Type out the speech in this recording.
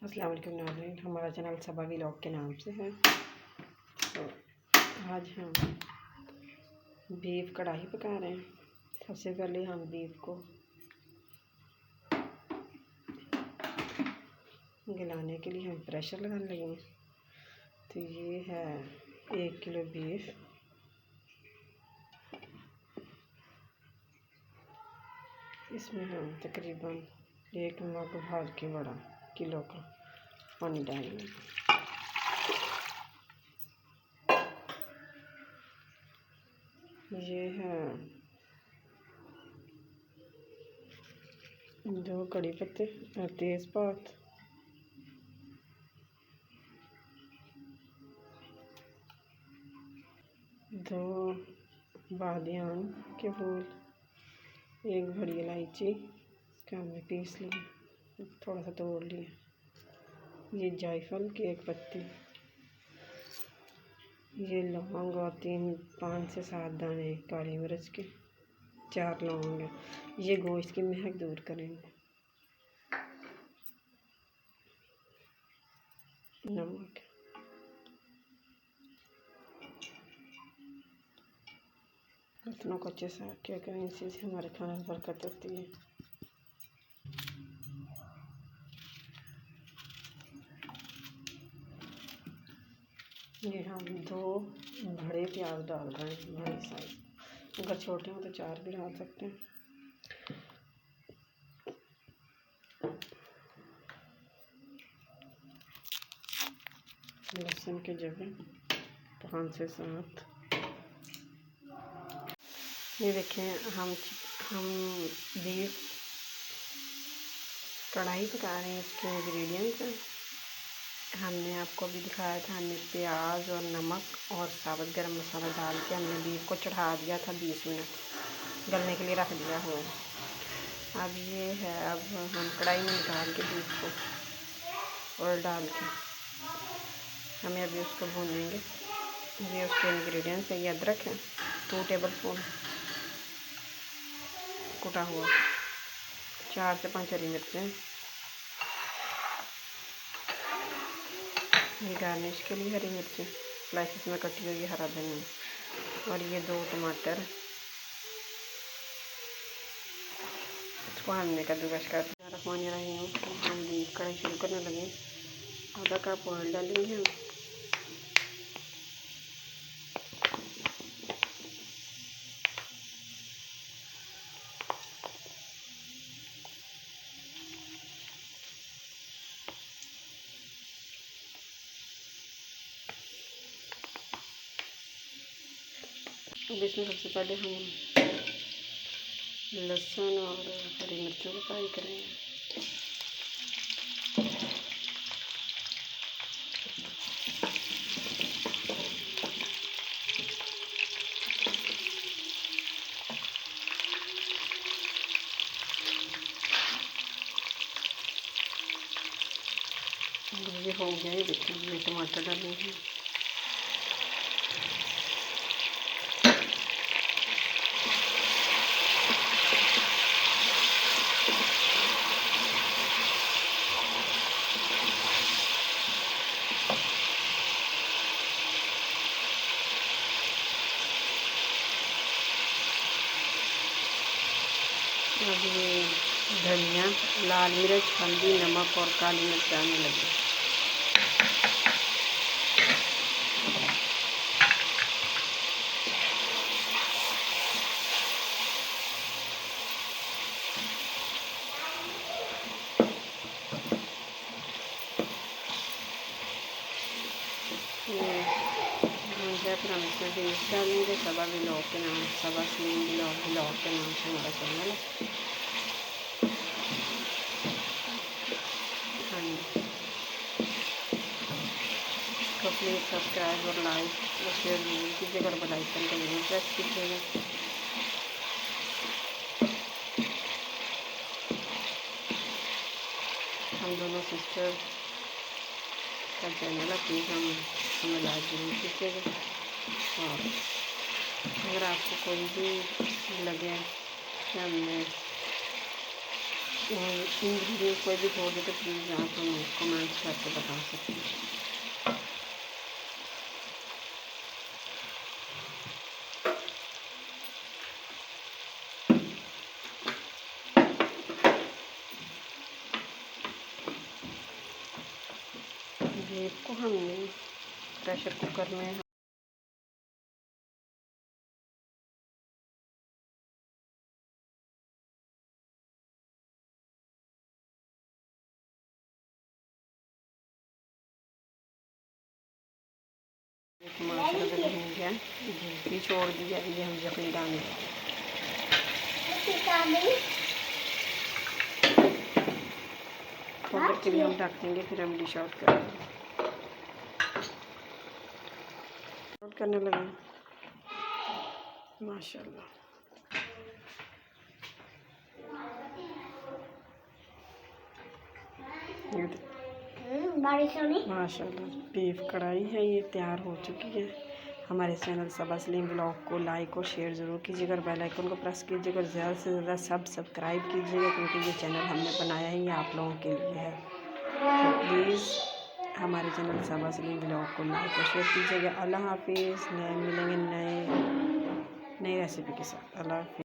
अस्सलाम वालेकुम नाज़रीन, हमारा चैनल सबा व्लॉग के नाम से है। तो आज हम बीफ कढ़ाई पका रहे हैं। सबसे पहले हम बीफ को गलाने के लिए हम प्रेशर लगाने लगे। तो ये है 1 किलो बीफ। इसमें हम तकरीबन 1 मग भर के बड़ा किलो का पानी डालेंगे। ये है 2 कड़ी पत्ते और तेज़पात, दो बादियान के फूल, 1 बड़ी इलायची इसका हमने पीस लिया, थोड़ा सा तोड़ लिया। ये जायफल की 1 पत्ती, ये लौंग और 5 से 7 दाने काली मिर्च के, 4 लौंग है। ये गोश्त की महक दूर करेंगे। नमक, बर्तनों को अच्छे से क्या करें, इसी से हमारे खाने में बरकत होती है। ये हम 2 बड़े प्याज डाल रहे हैं, बड़े साइज। अगर छोटे हो तो 4 भी डाल सकते हैं। लहसुन के जगह 5 से 7। ये देखें, हम बीफ कढ़ाई पका रहे हैं। इसके इंग्रेडिएंट्स हैं, हमने आपको भी दिखाया था। हमने प्याज और नमक और साबुत गरम मसाला डाल के हमने बीफ को चढ़ा दिया था, 20 मिनट गलने के लिए रख दिया हुआ है। अब ये है, अब हम कढ़ाई में निकाल के बीफ को और डाल के हमें अभी उसको भूनेंगे। ये उसके इंग्रेडिएंट्स है। ये अदरक है 2 टेबल स्पून कुटा हुआ, 4 से 5 हरी मिर्चें, ये गार्निश के लिए हरी मिर्चें स्लाइसिस में कटी हुई, हरा धनिया, और ये 2 टमाटर। इसको हमने कद्दूकस कर दिया। रखवानी रही हूँ, हम बीफ कढ़ाई शुरू करने लगे। आधा कप ऑयल डालेंगे हम। अब इसमें सबसे पहले हम लहसुन और हरी मिर्चों को फ्राई करेंगे। ये हो गया, ये देखिए हमने टमाटर डाले हैं। अब ये धनिया, लाल मिर्च, हल्दी, नमक और काली मिर्च डालने लगे। फिर हम इसमें बीफ डालेंगे। सबा व्लॉग के नाम, सबा स्लिम व्लॉग के नाम से हमारा चैनल है। हाँ जी, तो प्लीज़ सब्सक्राइब और लाइक और शेयर जरूर कीजिएगा और बेल आइकन को जरूर प्रेस कीजिएगा। हम दोनों सिस्टर का चैनल है, प्लीज़ हमें लाइक जरूर कीजिएगा। और अगर आपको कोई भी लगे कि हमने और इंग्रेडिएंट कोई भी छोड़ दे तो प्लीज़ आप हमें कमेंट्स करके बता सकते हैं। बीफ को हमने प्रेशर कुकर में माशाल्लाह हो गया, घी भी छोड़ दिया। ये हम यकीन डालेंगे थोड़ी देर के लिए हम ढक देंगे, फिर हम डिश आउट करेंगे। आउट करने लगे माशाल्लाह। माशाल्लाह बीफ कढ़ाई है ये तैयार हो चुकी है। हमारे चैनल सबा सलीम ब्लॉग को लाइक और शेयर ज़रूर कीजिएगा और बेल आइकन को प्रेस कीजिएगा और ज़्यादा से ज़्यादा सब्सक्राइब कीजिएगा, क्योंकि ये चैनल हमने बनाया ही आप लोगों के लिए है। तो प्लीज़ हमारे चैनल सबा सलीम ब्लॉग को लाइक और शेयर कीजिएगा। अल्लाह हाफिज़। नए मिलेंगे नए रेसिपी के साथ। अल्लाह हाफिज़।